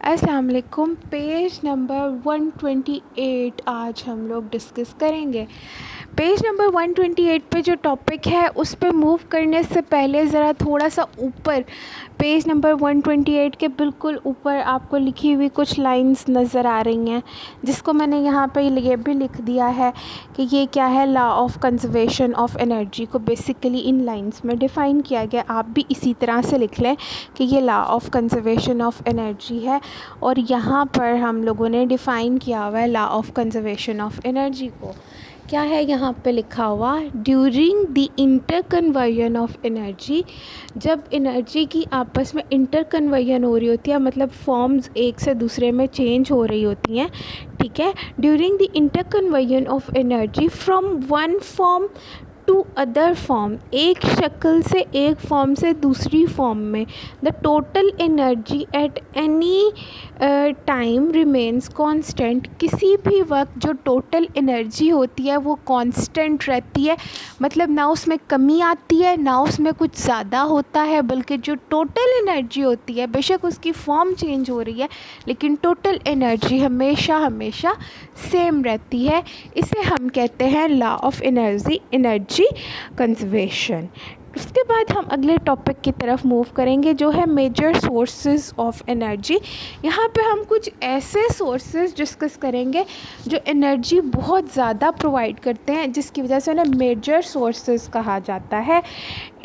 अस्सलाम वालेकुम। Page number 128 आज हम लोग डिस्कस करेंगे। पेज नंबर 128 पे जो टॉपिक है उस पे मूव करने से पहले ज़रा थोड़ा सा ऊपर पेज नंबर 128 के बिल्कुल ऊपर आपको लिखी हुई कुछ लाइंस नज़र आ रही हैं, जिसको मैंने यहाँ पे ये भी लिख दिया है कि ये क्या है, law of conservation of energy को बेसिकली इन लाइंस में डिफ़ाइन किया गया। आप भी इसी तरह से लिख लें कि ये law of conservation of energy है और यहाँ पर हम लोगों ने डिफ़ाइन किया हुआ है law of conservation of energy को। क्या है यहाँ पे लिखा हुआ, during the inter conversion of energy, जब एनर्जी की आपस में इंटर कन्वर्जन हो रही होती है, मतलब फॉर्म्स एक से दूसरे में चेंज हो रही होती हैं, ठीक है। During the inter conversion of energy from one form to other form, एक शक्ल से एक फॉर्म से दूसरी फॉर्म में, the total energy at any time remains constant, किसी भी वक्त जो टोटल एनर्जी होती है वो कांस्टेंट रहती है, मतलब ना उसमें कमी आती है ना उसमें कुछ ज़्यादा होता है, बल्कि जो टोटल एनर्जी होती है बेशक उसकी फॉर्म चेंज हो रही है लेकिन टोटल एनर्जी हमेशा हमेशा सेम रहती है। इसे हम कहते हैं लॉ ऑफ एनर्जी कंजर्वेशन। उसके बाद हम अगले टॉपिक की तरफ मूव करेंगे जो है मेजर सोर्सेज ऑफ एनर्जी। यहाँ पे हम कुछ ऐसे सोर्सेज डिस्कस करेंगे जो एनर्जी बहुत ज़्यादा प्रोवाइड करते हैं, जिसकी वजह से उन्हें मेजर सोर्सेज कहा जाता है।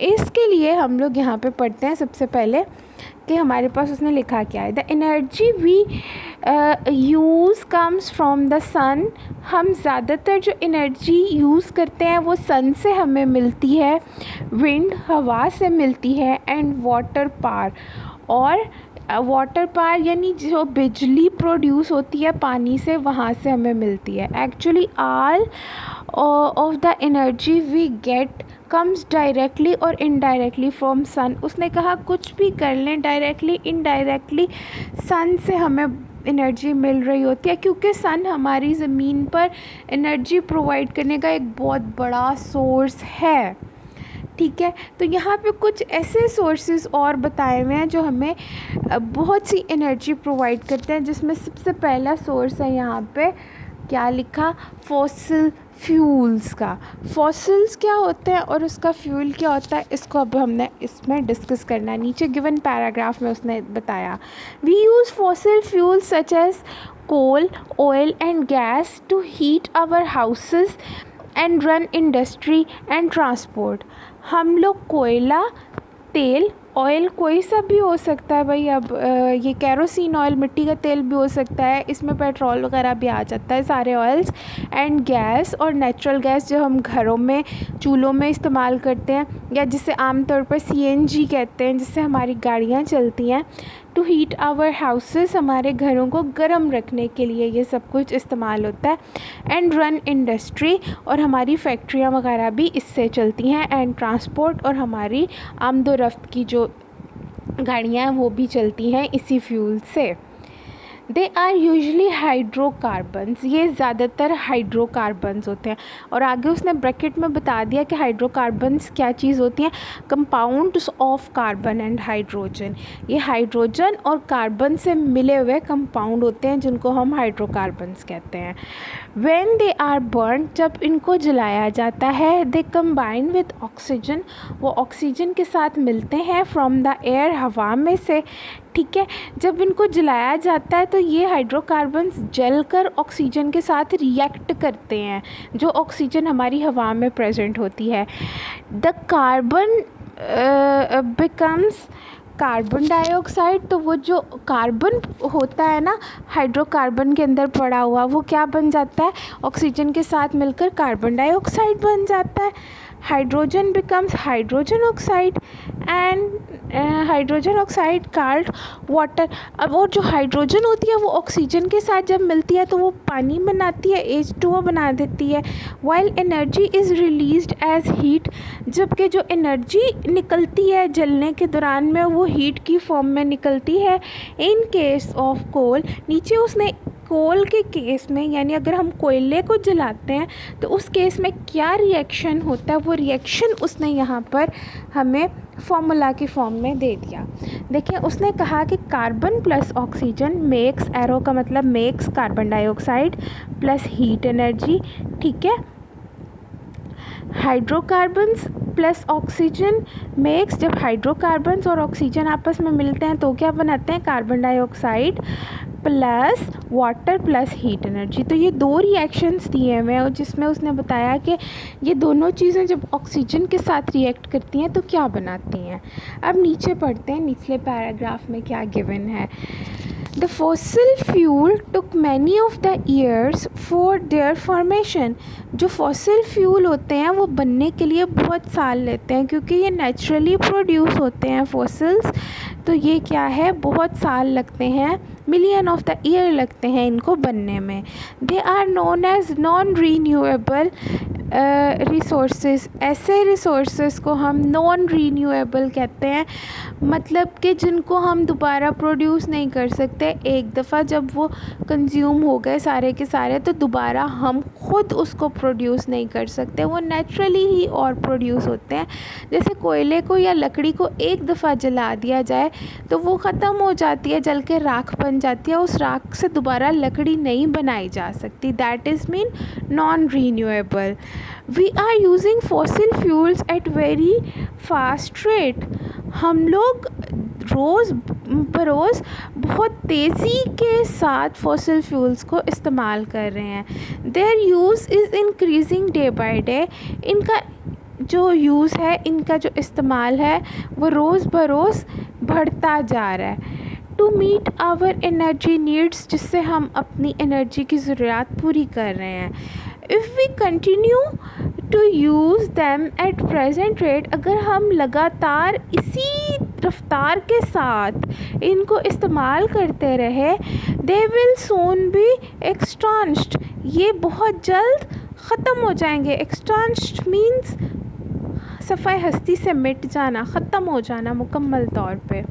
इसके लिए हम लोग यहाँ पे पढ़ते हैं सबसे पहले कि हमारे पास उसने लिखा क्या है, the energy we use comes from the sun. हम ज़्यादातर जो एनर्जी यूज़ करते हैं वो सन से हमें मिलती है, विंड हवा से मिलती है, एंड वाटर पावर, और वाटर पावर यानी जो बिजली प्रोड्यूस होती है पानी से, वहाँ से हमें मिलती है। Actually all of the energy we get comes directly और इनडायरेक्टली फ्रॉम सन। उसने कहा कुछ भी कर लें, डायरेक्टली इनडायरेक्टली सन से हमें एनर्जी मिल रही होती है, क्योंकि सन हमारी ज़मीन पर एनर्जी प्रोवाइड करने का एक बहुत बड़ा सोर्स है, ठीक है। तो यहाँ पे कुछ ऐसे सोर्सेज और बताए हुए हैं जो हमें बहुत सी एनर्जी प्रोवाइड करते हैं, जिसमें सबसे पहला सोर्स है यहाँ पे क्या लिखा, फॉसिल फ्यूल्स का। फॉसिल्स क्या होते हैं और उसका फ्यूल क्या होता है, इसको अब हमने इसमें डिस्कस करना है। नीचे गिवन पैराग्राफ में उसने बताया, we use fossil fuel such as coal, oil and gas to heat our houses and run industry and transport. हम लोग कोयला, तेल, ऑयल कोई सा भी हो सकता है भाई, अब ये कैरोसिन ऑयल, मिट्टी का तेल भी हो सकता है, इसमें पेट्रोल वगैरह भी आ जाता है, सारे ऑयल्स, एंड गैस और नेचुरल गैस जो हम घरों में चूल्हों में इस्तेमाल करते हैं, या जिसे आमतौर पर सीएनजी कहते हैं, जिससे हमारी गाड़ियाँ चलती हैं, टू हीट आवर हाउसेस, हमारे घरों को गर्म रखने के लिए ये सब कुछ इस्तेमाल होता है, एंड रन इंडस्ट्री, और हमारी फैक्ट्रियाँ वगैरह भी इससे चलती हैं, एंड ट्रांसपोर्ट, और हमारी आमदोरफ्त की जो गाड़ियाँ हैं वो भी चलती हैं इसी फ्यूल से। दे आर यूजली हाइड्रोकार्बन्स, ये ज़्यादातर हाइड्रोकार्बन्स होते हैं। और आगे उसने ब्रैकेट में बता दिया कि हाइड्रोकार्बन्स क्या चीज़ होती हैं, compounds of carbon and hydrogen. ये हाइड्रोजन और कार्बन से मिले हुए कंपाउंड होते हैं जिनको हम हाइड्रोकार्बन्स कहते हैं। व्हेन दे आर बर्न, जब इनको जलाया जाता है, दे कंबाइन विद ऑक्सीजन, वो ऑक्सीजन के साथ मिलते हैं, फ्रॉम द एयर, हवा में से, ठीक है। जब इनको जलाया जाता है तो ये हाइड्रोकार्बन्स जलकर ऑक्सीजन के साथ रिएक्ट करते हैं, जो ऑक्सीजन हमारी हवा में प्रेजेंट होती है। The carbon becomes carbon dioxide, तो वो जो कार्बन होता है ना हाइड्रोकार्बन के अंदर पड़ा हुआ, वो क्या बन जाता है, ऑक्सीजन के साथ मिलकर कार्बन डाइऑक्साइड बन जाता है। Hydrogen becomes hydrogen oxide and hydrogen oxide called water. अब और जो हाइड्रोजन होती है वो ऑक्सीजन के साथ जब मिलती है तो वो पानी बनाती है, H2O बना देती है। While energy is released as heat, जबकि जो एनर्जी निकलती है जलने के दौरान में वो हीट की फॉर्म में निकलती है। इन केस ऑफ कोल, नीचे उसने कोल के केस में, यानी अगर हम कोयले को जलाते हैं तो उस केस में क्या रिएक्शन होता है, वो रिएक्शन उसने यहाँ पर हमें फॉर्मूला की फॉर्म में दे दिया। देखिए उसने कहा कि carbon plus oxygen makes, arrow का मतलब makes carbon dioxide plus heat energy, ठीक है। हाइड्रोकार्बन्स प्लस ऑक्सीजन मेक्स, जब हाइड्रोकार्बन्स और ऑक्सीजन आपस में मिलते हैं तो क्या बनाते हैं, carbon dioxide plus water plus heat energy. तो ये दो रिएक्शंस दिए हुए हैं जिसमें उसने बताया कि ये दोनों चीज़ें जब ऑक्सीजन के साथ रिएक्ट करती हैं तो क्या बनाती हैं। अब नीचे पढ़ते हैं, निचले पैराग्राफ में क्या गिवन है। The fossil fuel took many of the years for their formation। जो फॉसिल फ्यूल होते हैं वो बनने के लिए बहुत साल लेते हैं, क्योंकि ये नेचुरली प्रोड्यूस होते हैं फॉसिल्स, तो ये क्या है, बहुत साल लगते हैं, मिलियन ऑफ द ईयर लगते हैं इनको बनने में। They are known as non renewable resources. ऐसे रिसोर्सेज को हम नॉन रीन्यूएबल कहते हैं, मतलब कि जिनको हम दोबारा प्रोड्यूस नहीं कर सकते। एक दफ़ा जब वो कंज्यूम हो गए सारे के सारे तो दोबारा हम खुद उसको प्रोड्यूस नहीं कर सकते, वो नेचुरली ही और प्रोड्यूस होते हैं। जैसे कोयले को या लकड़ी को एक दफ़ा जला दिया जाए तो वो ख़त्म हो जाती है, जल के राख बन जाती है, उस राख से दोबारा लकड़ी नहीं बनाई जा सकती। That is mean non renewable. We are using fossil fuels at very fast rate. हम लोग रोज़ बरोज़ बहुत तेज़ी के साथ फॉसिल फ्यूल्स को इस्तेमाल कर रहे हैं। There use is increasing day by day. इनका जो यूज़ है, इनका जो इस्तेमाल है वो रोज़ बरोज़ बढ़ता जा रहा है। To meet our energy needs, जिससे हम अपनी एनर्जी की ज़रूरत पूरी कर रहे हैं। If we continue to use them at present rate, अगर हम लगातार इसी रफ्तार के साथ इनको इस्तेमाल करते रहे, दे विल सून बी एक्सट्रांस्ड, ये बहुत जल्द ख़त्म हो जाएंगे। एक्सट्रांस्ड मीन्स सफ़ाई हस्ती से मिट जाना, ख़त्म हो जाना मुकम्मल तौर पे।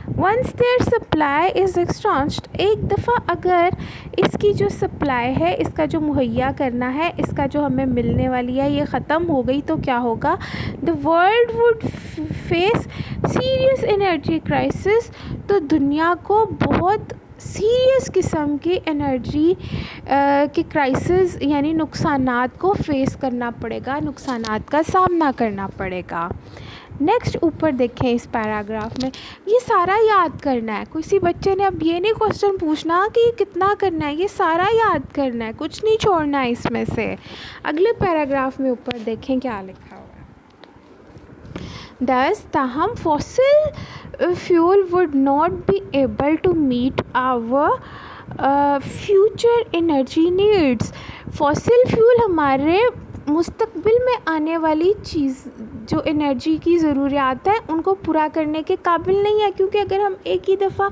वंस देयर सप्लाई इज़ एक्सट्रांस्ड, एक दफ़ा अगर इसकी जो सप्लाई है, इसका जो मुहैया करना है, इसका जो हमें मिलने वाली है, ये ख़त्म हो गई तो क्या होगा, the world would face serious energy crisis. तो दुनिया को बहुत सीरियस किस्म की एनर्जी के क्राइसिस यानी नुकसानात को फेस करना पड़ेगा, नुकसानात का सामना करना पड़ेगा। नेक्स्ट ऊपर देखें इस पैराग्राफ में, ये सारा याद करना है। किसी बच्चे ने अब ये नहीं क्वेश्चन पूछना कि कितना करना है, ये सारा याद करना है, कुछ नहीं छोड़ना है इसमें से। अगले पैराग्राफ में ऊपर देखें क्या लिखा हुआ है। Thus, ताहम fossil fuel would not be able to meet our future energy needs। fossil fuel हमारे मुस्तकबिल में आने वाली चीज़ जो एनर्जी की ज़रूरियात है उनको पूरा करने के काबिल नहीं है, क्योंकि अगर हम एक ही दफ़ा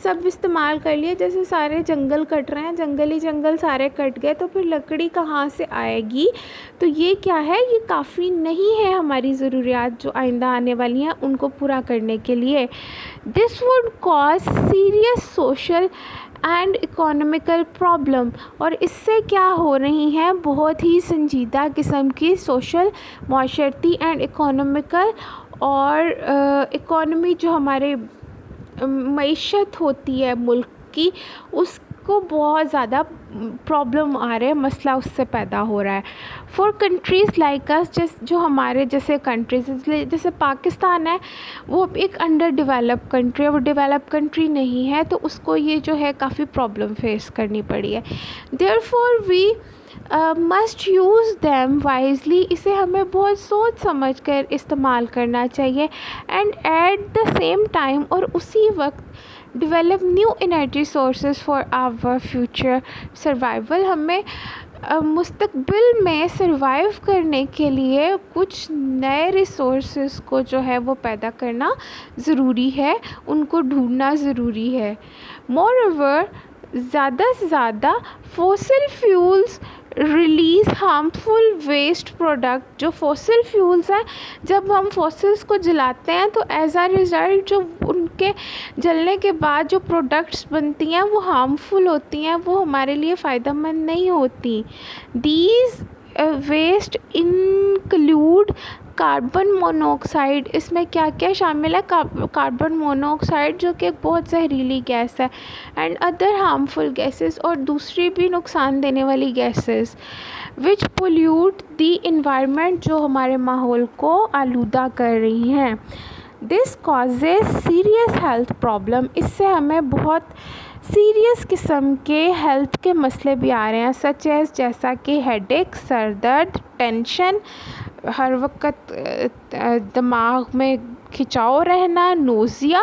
सब इस्तेमाल कर लिए, जैसे सारे जंगल कट रहे हैं, जंगल ही जंगल सारे कट गए, तो फिर लकड़ी कहाँ से आएगी। तो ये क्या है, ये काफ़ी नहीं है हमारी ज़रूरियात जो आइंदा आने वाली हैं उनको पूरा करने के लिए। This would cause serious social and economical problem, और इससे क्या हो रही हैं बहुत ही संजीदा किस्म की सोशल, माशरती एंड इकोनॉमिकल, और इकोनॉमी जो हमारे मईशत होती है मुल्क की, उसको बहुत ज़्यादा प्रॉब्लम आ रहे हैं, मसला उससे पैदा हो रहा है। फॉर कंट्रीज़ लाइक अस, जो हमारे जैसे कंट्रीज़, जैसे पाकिस्तान है वो एक अंडर डेवलप कंट्री है, वो डेवलप कंट्री नहीं है, तो उसको ये जो है काफ़ी प्रॉब्लम फेस करनी पड़ी है। Therefore we must use them wisely, इसे हमें बहुत सोच समझ कर इस्तेमाल करना चाहिए। And at the same time, और उसी वक्त develop new energy sources for our future survival, हमें मुस्तकबिल में सर्वाइव करने के लिए कुछ नए रिसोर्सेज को जो है वो पैदा करना ज़रूरी है, उनको ढूंढना ज़रूरी है। मोर ओवर ज़्यादा से ज़्यादा fossil fuels release harmful waste product. जो फॉसिल फ्यूल्स हैं, जब हम फॉसिल्स को जलाते हैं तो एज अ रिज़ल्ट जो उनके जलने के बाद जो प्रोडक्ट्स बनती हैं वो हार्मफुल होती हैं, वो हमारे लिए फ़ायदेमंद नहीं होती। These waste include carbon monoxide. इसमें क्या क्या शामिल है? कार्बन मोनोऑक्साइड जो कि एक बहुत जहरीली गैस है, एंड अदर हार्मफुल गैसेस, और दूसरी भी नुकसान देने वाली gases, which pollute the environment, जो हमारे माहौल को आलूदा कर रही हैं। This causes serious health problem. इससे हमें बहुत सीरियस किस्म के हेल्थ के मसले भी आ रहे हैं, सच एज जैसा कि हेडेक, सर दर्द, टेंशन, हर वक्त दिमाग में खिंचाव रहना, नोज़िया,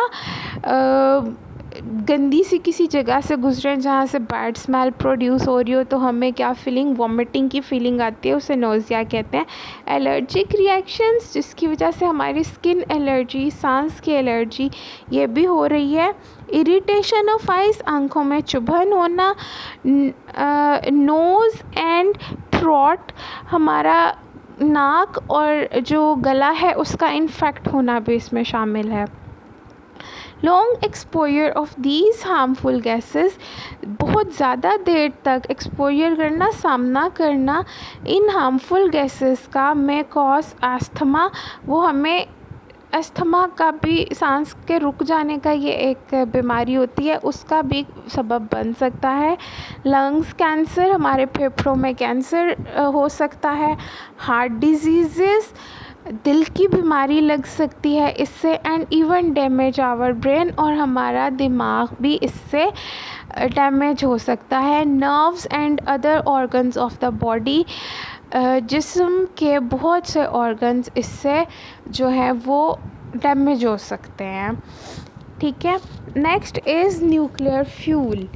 गंदी सी किसी जगह से गुजरें जहाँ से बैड स्मेल प्रोड्यूस हो रही हो तो हमें क्या फीलिंग, वॉमिटिंग की फीलिंग आती है, उसे नोज़िया कहते हैं। एलर्जिक रिएक्शंस, जिसकी वजह से हमारी स्किन एलर्जी, सांस की एलर्जी ये भी हो रही है। इरिटेशन ऑफ आइज़, आँखों में चुभन होना। नोज़ एंड थ्रोट, हमारा नाक और जो गला है उसका इन्फेक्ट होना भी इसमें शामिल है। Long exposure of these harmful gases, बहुत ज़्यादा देर तक एक्सपोजर करना, सामना करना इन हार्मफुल गैसेस का में कॉज अस्थमा, वो हमें अस्थमा का भी, सांस के रुक जाने का ये एक बीमारी होती है, उसका भी सबब बन सकता है। लंग्स कैंसर, हमारे फेफड़ों में कैंसर हो सकता है। हार्ट डिजीज़, दिल की बीमारी लग सकती है इससे, and even damage our brain, और हमारा दिमाग भी इससे डैमेज हो सकता है। Nerves and other organs of the body, जिस्म के बहुत से ऑर्गन्स इससे जो है वो डैमेज हो सकते हैं। ठीक है, नेक्स्ट इज़ न्यूक्लियर फ्यूल।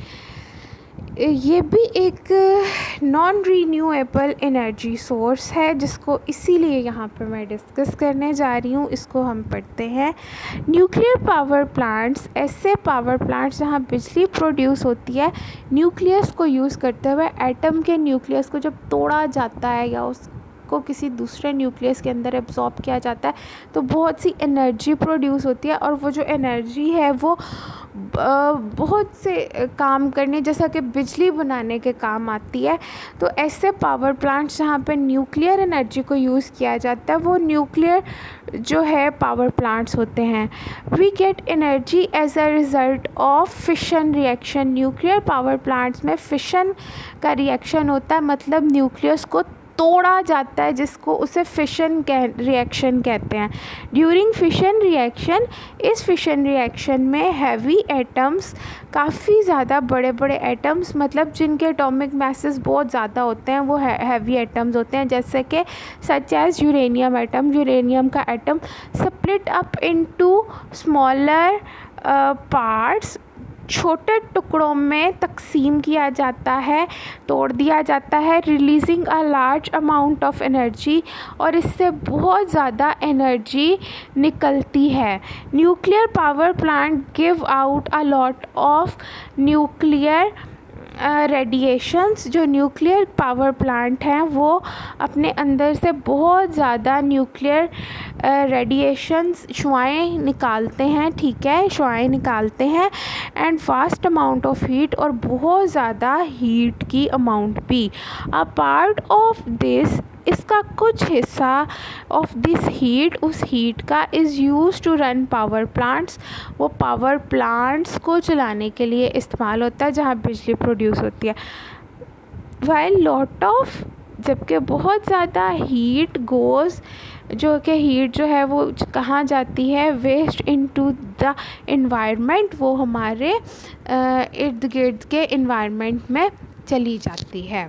ये भी एक नॉन रीन्यूएबल एनर्जी सोर्स है, जिसको इसीलिए यहाँ पर मैं डिस्कस करने जा रही हूँ। इसको हम पढ़ते हैं। न्यूक्लियर पावर प्लांट्स, ऐसे पावर प्लांट्स जहाँ बिजली प्रोड्यूस होती है न्यूक्लियस को यूज़ करते हुए। एटम के न्यूक्लियस को जब तोड़ा जाता है या उसको किसी दूसरे न्यूक्लियस के अंदर एब्जॉर्ब किया जाता है तो बहुत सी एनर्जी प्रोड्यूस होती है, और वो जो एनर्जी है वो बहुत से काम करने, जैसा कि बिजली बनाने के काम आती है। तो ऐसे पावर प्लांट्स जहाँ पे न्यूक्लियर एनर्जी को यूज़ किया जाता है वो न्यूक्लियर जो है पावर प्लांट्स होते हैं। We get energy as a result of fission reaction. Nuclear power plants में फिशन का रिएक्शन होता है, मतलब न्यूक्लियस को तोड़ा जाता है, जिसको उसे फिशन रिएक्शन कहते हैं। ड्यूरिंग फिशन रिएक्शन, इस फिशन रिएक्शन में हैवी एटम्स, काफ़ी ज़्यादा बड़े बड़े एटम्स, मतलब जिनके एटॉमिक मैसेस बहुत ज़्यादा होते हैं वो हैवी एटम्स होते हैं, जैसे कि such as uranium atom. Uranium का atom split up into smaller parts, छोटे टुकड़ों में तकसीम किया जाता है, तोड़ दिया जाता है, releasing a large amount of energy, और इससे बहुत ज़्यादा एनर्जी निकलती है। Nuclear power plant give out a lot of nuclear radiations. जो न्यूक्लियर पावर प्लांट हैं वो अपने अंदर से बहुत ज़्यादा न्यूक्लियर रेडिएशंस, शुआएँ निकालते हैं। ठीक है, शुआएँ निकालते हैं, and vast amount of heat, और बहुत ज़्यादा हीट की अमाउंट भी। अ पार्ट ऑफ दिस, इसका कुछ हिस्सा ऑफ दिस हीट, उस हीट का is use to run power plants, वो पावर प्लांट्स को चलाने के लिए इस्तेमाल होता है जहाँ बिजली प्रोड्यूस होती है। वाइल लॉट ऑफ, जबकि बहुत ज़्यादा हीट गोज़, जो कि हीट जो है वो कहाँ जाती है, वेस्ट इनटू द एनवायरनमेंट, वो हमारे इर्द गिर्द के एनवायरनमेंट में चली जाती है।